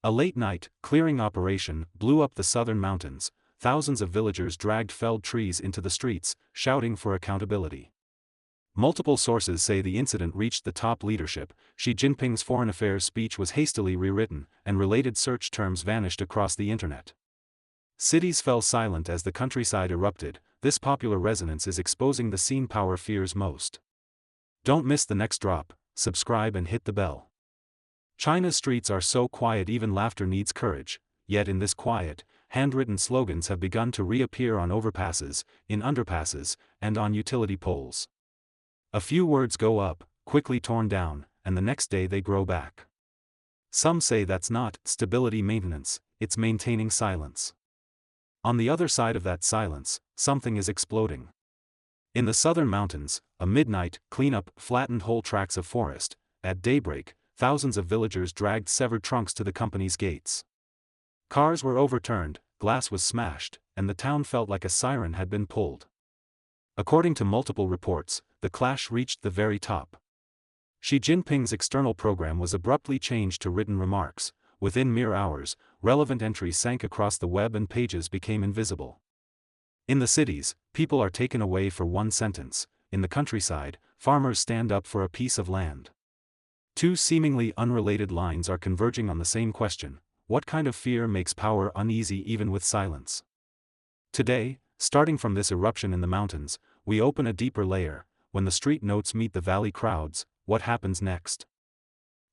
A late-night, clearing operation blew up the southern mountains. Thousands of villagers dragged felled trees into the streets, shouting for accountability. Multiple sources say the incident reached the top leadership. Xi Jinping's foreign affairs speech was hastily rewritten, and related search terms vanished across the internet. Cities fell silent as the countryside erupted. This popular resonance is exposing the scene power fears most. Don't miss the next drop. Subscribe and hit the bell. China's streets are so quiet even laughter needs courage, yet in this quiet, handwritten slogans have begun to reappear on overpasses, in underpasses, and on utility poles. A few words go up, quickly torn down, and the next day they grow back. Some say that's not stability maintenance, it's maintaining silence. On the other side of that silence, something is exploding. In the southern mountains, a midnight cleanup flattened whole tracts of forest. At daybreak, thousands of villagers dragged severed trunks to the company's gates. Cars were overturned, glass was smashed, and the town felt like a siren had been pulled. According to multiple reports, the clash reached the very top. Xi Jinping's external program was abruptly changed to written remarks. Within mere hours, relevant entries sank across the web and pages became invisible. In the cities, people are taken away for one sentence. In the countryside, farmers stand up for a piece of land. Two seemingly unrelated lines are converging on the same question: what kind of fear makes power uneasy even with silence? Today, starting from this eruption in the mountains, we open a deeper layer. When the street notes meet the valley crowds, what happens next?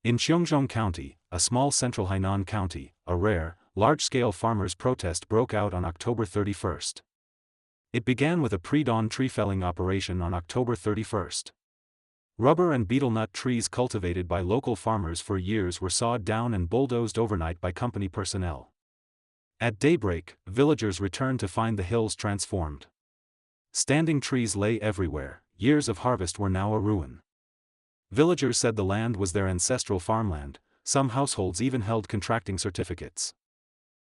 In Zhongnanhai County, a small central Hainan county, a rare, large-scale farmers' protest broke out on October 31st. It began with a pre-dawn tree-felling operation on October 31st. Rubber and betel-nut trees cultivated by local farmers for years were sawed down and bulldozed overnight by company personnel. At daybreak, villagers returned to find the hills transformed. Standing trees lay everywhere. Years of harvest were now a ruin. Villagers said the land was their ancestral farmland. Some households even held contracting certificates.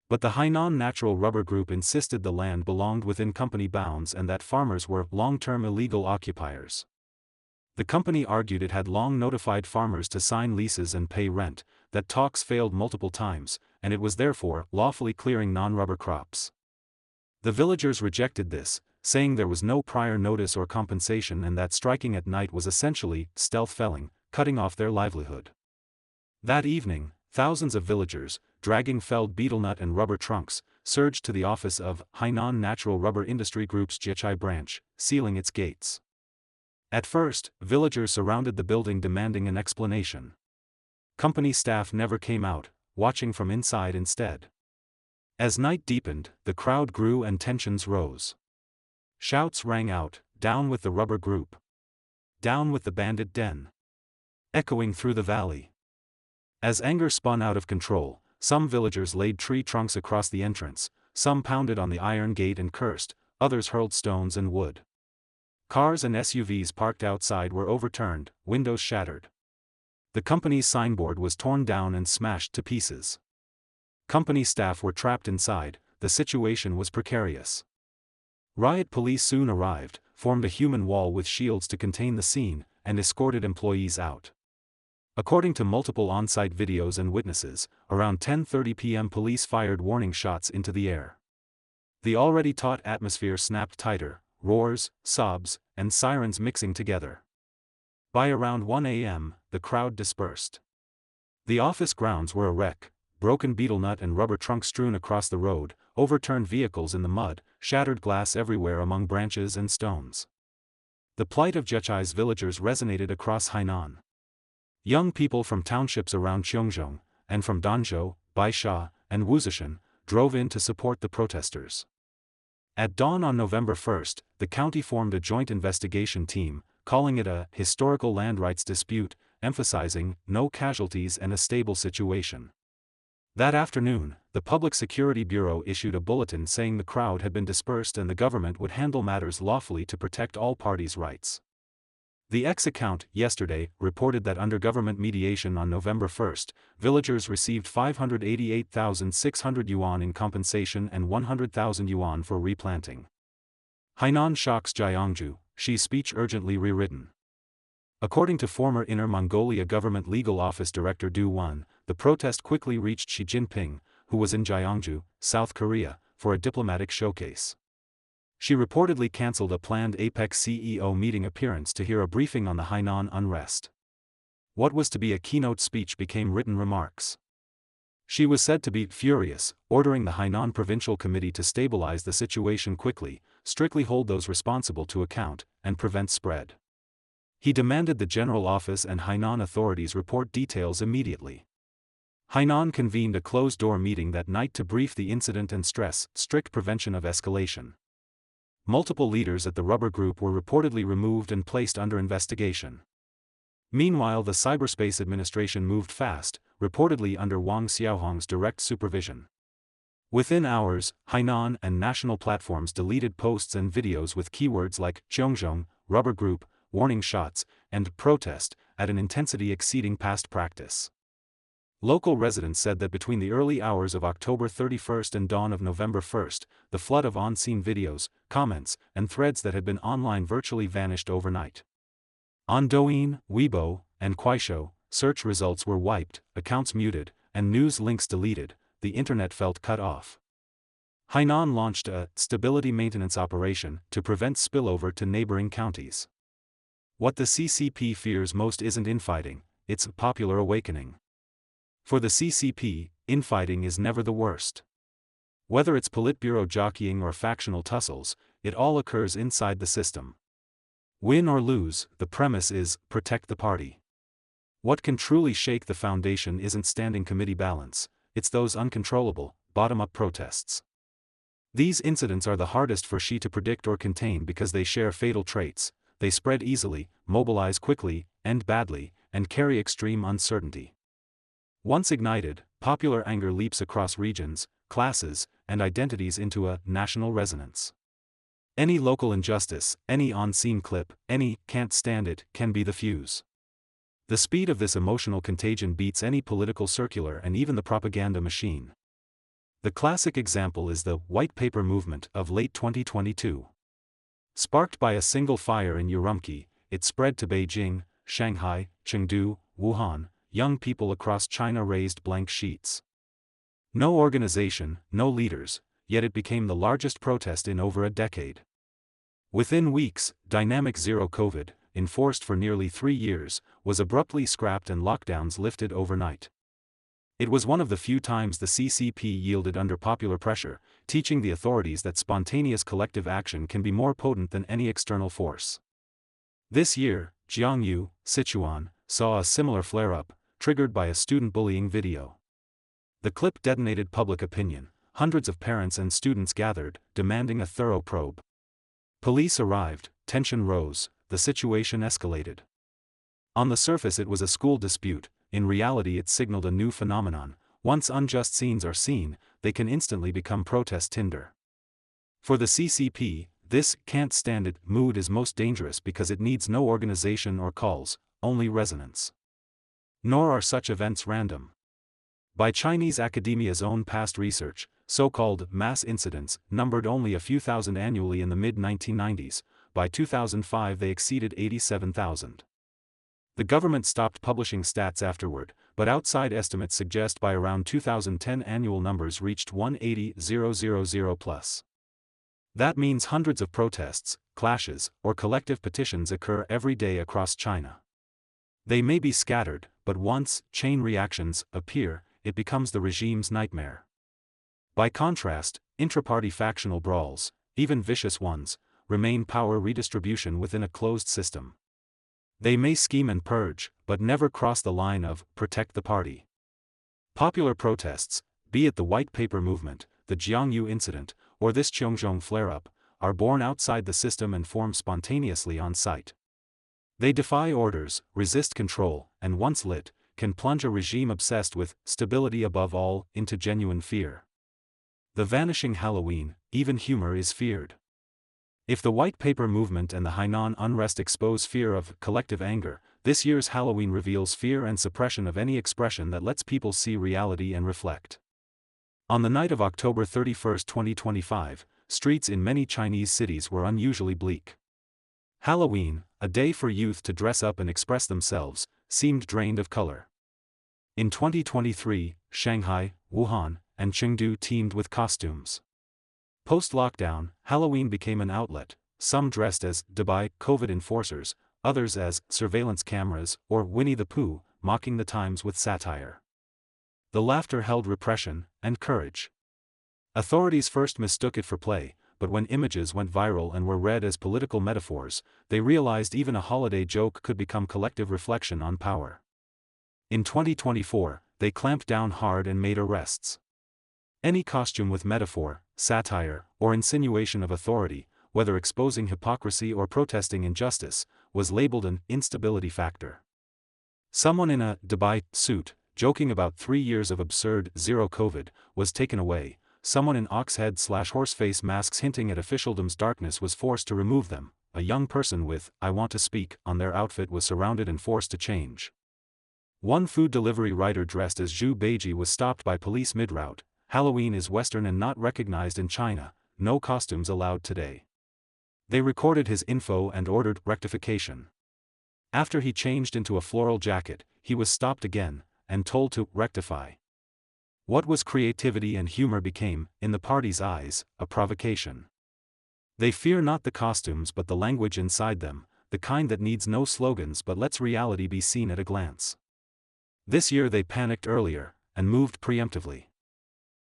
But the Hainan Natural Rubber Group insisted the land belonged within company bounds and that farmers were long-term illegal occupiers. The company argued it had long notified farmers to sign leases and pay rent, that talks failed multiple times, and it was therefore lawfully clearing non-rubber crops. The villagers rejected this, saying there was no prior notice or compensation and that striking at night was essentially stealth felling, cutting off their livelihood. That evening, thousands of villagers, dragging felled betel-nut and rubber trunks, surged to the office of Hainan Natural Rubber Industry Group's Zhechai branch, sealing its gates. At first, villagers surrounded the building demanding an explanation. Company staff never came out, watching from inside instead. As night deepened, the crowd grew and tensions rose. Shouts rang out, "Down with the rubber group! Down with the bandit den!" echoing through the valley. As anger spun out of control, some villagers laid tree trunks across the entrance, some pounded on the iron gate and cursed, others hurled stones and wood. Cars and SUVs parked outside were overturned, windows shattered. The company's signboard was torn down and smashed to pieces. Company staff were trapped inside. The situation was precarious. Riot police soon arrived, formed a human wall with shields to contain the scene, and escorted employees out. According to multiple on-site videos and witnesses, around 10:30 p.m. police fired warning shots into the air. The already taut atmosphere snapped tighter, roars, sobs, and sirens mixing together. By around 1 a.m., the crowd dispersed. The office grounds were a wreck, broken betel-nut and rubber trunks strewn across the road, overturned vehicles in the mud, shattered glass everywhere among branches and stones. The plight of Zhechai's villagers resonated across Hainan. Young people from townships around Zhongzhong, and from Danzhou, Baisha, and Wuzhishan, drove in to support the protesters. At dawn on November 1st, the county formed a joint investigation team, calling it a historical land rights dispute, emphasizing no casualties and a stable situation. That afternoon, the Public Security Bureau issued a bulletin saying the crowd had been dispersed and the government would handle matters lawfully to protect all parties' rights. The X-account, yesterday, reported that under government mediation on November 1st, villagers received 588,600 yuan in compensation and 100,000 yuan for replanting. Hainan shocks Jiangju, Xi's speech urgently rewritten. According to former Inner Mongolia Government Legal Office Director Du Wan, the protest quickly reached Xi Jinping, who was in Gyeongju, South Korea, for a diplomatic showcase. She reportedly cancelled a planned APEC CEO meeting appearance to hear a briefing on the Hainan unrest. What was to be a keynote speech became written remarks. She was said to be furious, ordering the Hainan Provincial Committee to stabilize the situation quickly, strictly hold those responsible to account, and prevent spread. He demanded the General Office and Hainan authorities report details immediately. Hainan convened a closed-door meeting that night to brief the incident and stress strict prevention of escalation. Multiple leaders at the rubber group were reportedly removed and placed under investigation. Meanwhile, the Cyberspace Administration moved fast, reportedly under Wang Xiaohong's direct supervision. Within hours, Hainan and national platforms deleted posts and videos with keywords like Zhongzhong, rubber group, warning shots, and protest, at an intensity exceeding past practice. Local residents said that between the early hours of October 31 and dawn of November 1, the flood of on-scene videos, comments, and threads that had been online virtually vanished overnight. On Douyin, Weibo, and Kuaishou, search results were wiped, accounts muted, and news links deleted. The internet felt cut off. Hainan launched a stability maintenance operation to prevent spillover to neighboring counties. What the CCP fears most isn't infighting, it's popular awakening. For the CCP, infighting is never the worst. Whether it's Politburo jockeying or factional tussles, it all occurs inside the system. Win or lose, the premise is, protect the party. What can truly shake the foundation isn't standing committee balance, it's those uncontrollable, bottom-up protests. These incidents are the hardest for Xi to predict or contain because they share fatal traits: they spread easily, mobilize quickly, end badly, and carry extreme uncertainty. Once ignited, popular anger leaps across regions, classes, and identities into a national resonance. Any local injustice, any on-scene clip, any "can't stand it" can be the fuse. The speed of this emotional contagion beats any political circular and even the propaganda machine. The classic example is the White Paper movement of late 2022. Sparked by a single fire in Urumqi, it spread to Beijing, Shanghai, Chengdu, Wuhan. Young people across China raised blank sheets. No organization, no leaders, yet it became the largest protest in over a decade. Within weeks, Dynamic Zero COVID, enforced for nearly 3 years, was abruptly scrapped and lockdowns lifted overnight. It was one of the few times the CCP yielded under popular pressure, teaching the authorities that spontaneous collective action can be more potent than any external force. This year, Jiangyu, Sichuan, saw a similar flare-up, triggered by a student bullying video. The clip detonated public opinion. Hundreds of parents and students gathered, demanding a thorough probe. Police arrived, tension rose, the situation escalated. On the surface it was a school dispute, in reality it signaled a new phenomenon: once unjust scenes are seen, they can instantly become protest tinder. For the CCP, this "can't stand it" mood is most dangerous because it needs no organization or calls, only resonance. Nor are such events random. By Chinese academia's own past research, so-called mass incidents numbered only a few thousand annually in the mid-1990s. By 2005 they exceeded 87,000. The government stopped publishing stats afterward, but outside estimates suggest by around 2010 annual numbers reached 180,000 plus. That means hundreds of protests, clashes, or collective petitions occur every day across China. They may be scattered, but once chain reactions appear, it becomes the regime's nightmare. By contrast, intra-party factional brawls, even vicious ones, remain power redistribution within a closed system. They may scheme and purge, but never cross the line of protect the party. Popular protests, be it the White Paper movement, the Jiangyu incident, or this Zhongzhong flare-up, are born outside the system and form spontaneously on site. They defy orders, resist control, and once lit, can plunge a regime obsessed with stability above all into genuine fear. The vanishing Halloween, even humor is feared. If the White Paper movement and the Hainan unrest expose fear of collective anger, this year's Halloween reveals fear and suppression of any expression that lets people see reality and reflect. On the night of October 31, 2025, streets in many Chinese cities were unusually bleak. Halloween, a day for youth to dress up and express themselves, seemed drained of color. In 2023, Shanghai, Wuhan, and Chengdu teamed with costumes. Post-lockdown, Halloween became an outlet, some dressed as Dubai COVID enforcers, others as surveillance cameras or Winnie the Pooh, mocking the times with satire. The laughter held repression and courage. Authorities first mistook it for play, but when images went viral and were read as political metaphors, they realized even a holiday joke could become collective reflection on power. In 2024, they clamped down hard and made arrests. Any costume with metaphor, satire, or insinuation of authority, whether exposing hypocrisy or protesting injustice, was labeled an instability factor. Someone in a Dubai suit, joking about 3 years of absurd zero COVID, was taken away. Someone in ox-head/horseface masks hinting at officialdom's darkness was forced to remove them. A young person with "I want to speak" on their outfit was surrounded and forced to change. One food delivery rider dressed as Zhu Beiji was stopped by police mid-route. Halloween is Western and not recognized in China, no costumes allowed today. They recorded his info and ordered rectification. After he changed into a floral jacket, he was stopped again, and told to rectify. What was creativity and humor became, in the party's eyes, a provocation. They fear not the costumes but the language inside them, the kind that needs no slogans but lets reality be seen at a glance. This year they panicked earlier, and moved preemptively.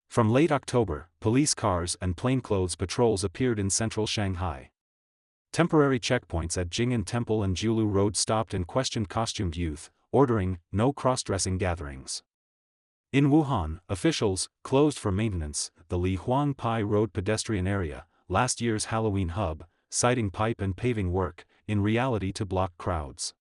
From late October, police cars and plainclothes patrols appeared in central Shanghai. Temporary checkpoints at Jing'an Temple and Jiulu Road stopped and questioned costumed youth, ordering no cross-dressing gatherings. In Wuhan, officials closed for maintenance the Li Huangpai Road pedestrian area, last year's Halloween hub, citing pipe and paving work, in reality to block crowds.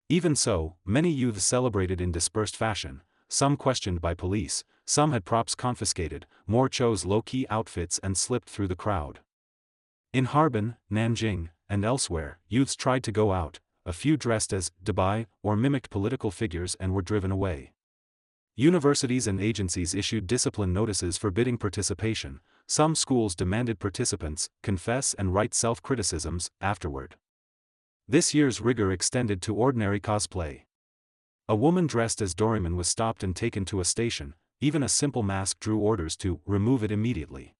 Even so, many youths celebrated in dispersed fashion, some questioned by police, some had props confiscated, more chose low-key outfits and slipped through the crowd. In Harbin, Nanjing, and elsewhere, youths tried to go out, a few dressed as Dubai or mimicked political figures and were driven away. Universities and agencies issued discipline notices forbidding participation. Some schools demanded participants confess and write self-criticisms afterward. This year's rigor extended to ordinary cosplay. A woman dressed as Doraemon was stopped and taken to a station. Even a simple mask drew orders to remove it immediately.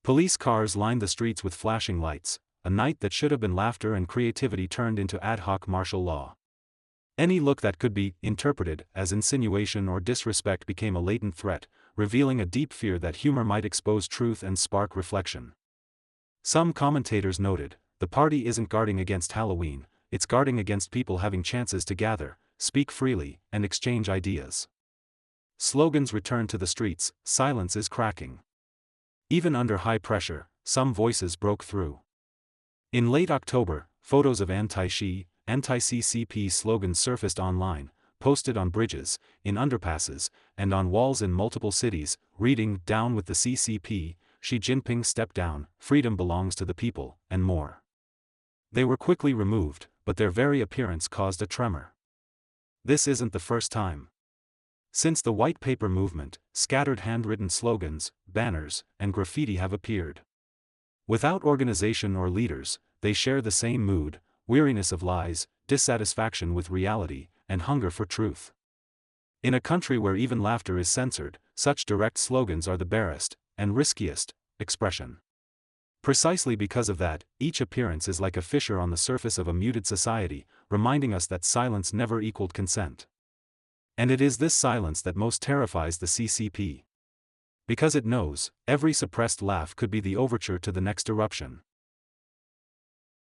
Police cars lined the streets with flashing lights. A night that should have been laughter and creativity turned into ad hoc martial law. Any look that could be interpreted as insinuation or disrespect became a latent threat, revealing a deep fear that humor might expose truth and spark reflection. Some commentators noted, the party isn't guarding against Halloween, it's guarding against people having chances to gather, speak freely, and exchange ideas. Slogans return to the streets, silence is cracking. Even under high pressure, some voices broke through. In late October, photos of anti-Xi, anti-CCP slogans surfaced online, posted on bridges, in underpasses, and on walls in multiple cities, reading "Down with the CCP, Xi Jinping step down, freedom belongs to the people," and more. They were quickly removed, but their very appearance caused a tremor. This isn't the first time. Since the White Paper movement, scattered handwritten slogans, banners, and graffiti have appeared. Without organization or leaders, they share the same mood: weariness of lies, dissatisfaction with reality, and hunger for truth. In a country where even laughter is censored, such direct slogans are the barest, and riskiest, expression. Precisely because of that, each appearance is like a fissure on the surface of a muted society, reminding us that silence never equaled consent. And it is this silence that most terrifies the CCP. Because it knows, every suppressed laugh could be the overture to the next eruption.